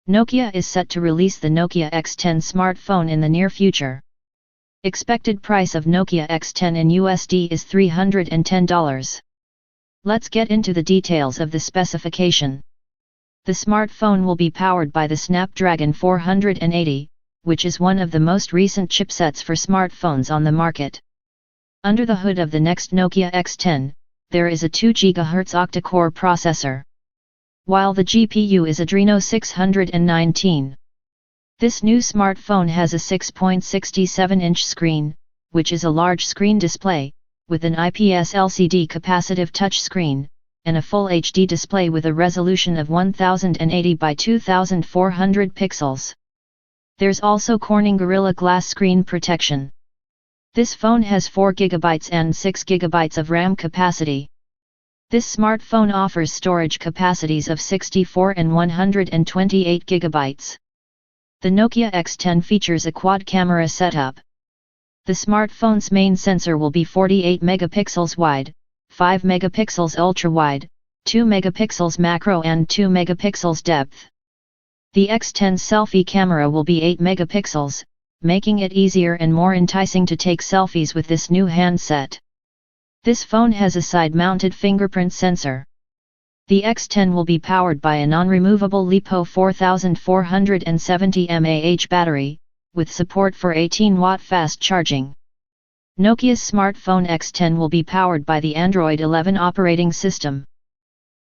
Nokia is set to release the Nokia X10 smartphone in the near future. Expected price of Nokia X10 in USD is $310. Let's get into the details of the specification. The smartphone will be powered by the Snapdragon 480, which is one of the most recent chipsets for smartphones on the market. Under the hood of the next Nokia X10, there is a 2 GHz Octa-Core processor, while the GPU is Adreno 619. This new smartphone has a 6.67-inch screen, which is a large screen display, with an IPS LCD Capacitive Touchscreen, and a Full HD display with a resolution of 1080 by 2400 pixels. There's also Corning Gorilla Glass screen protection. This phone has 4 GB and 6 GB of RAM capacity. This smartphone offers storage capacities of 64 and 128 GB. The Nokia X10 features a quad camera setup. The smartphone's main sensor will be 48 megapixels wide, 5 megapixels ultra-wide, 2 megapixels macro and 2 megapixels depth. The X10's selfie camera will be 8 megapixels, making it easier and more enticing to take selfies with this new handset. This phone has a side-mounted fingerprint sensor. The X10 will be powered by a non-removable LiPo 4470 mAh battery, with support for 18-watt fast charging. Nokia's smartphone X10 will be powered by the Android 11 operating system.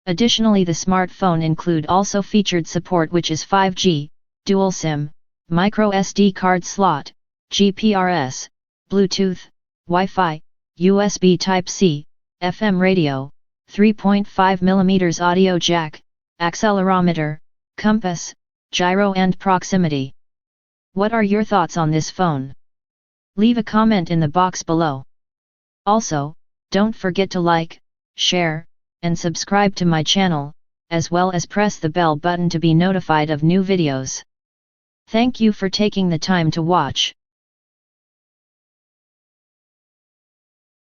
Additionally, the smartphone also featured support which is 5G, dual SIM, micro SD card slot, GPRS, Bluetooth, Wi-Fi, USB Type-C, FM radio, 3.5mm audio jack, accelerometer, compass, gyro and proximity. What are your thoughts on this phone? Leave a comment in the box below. Also, don't forget to like, share, and subscribe to my channel, as well as press the bell button to be notified of new videos. Thank you for taking the time to watch.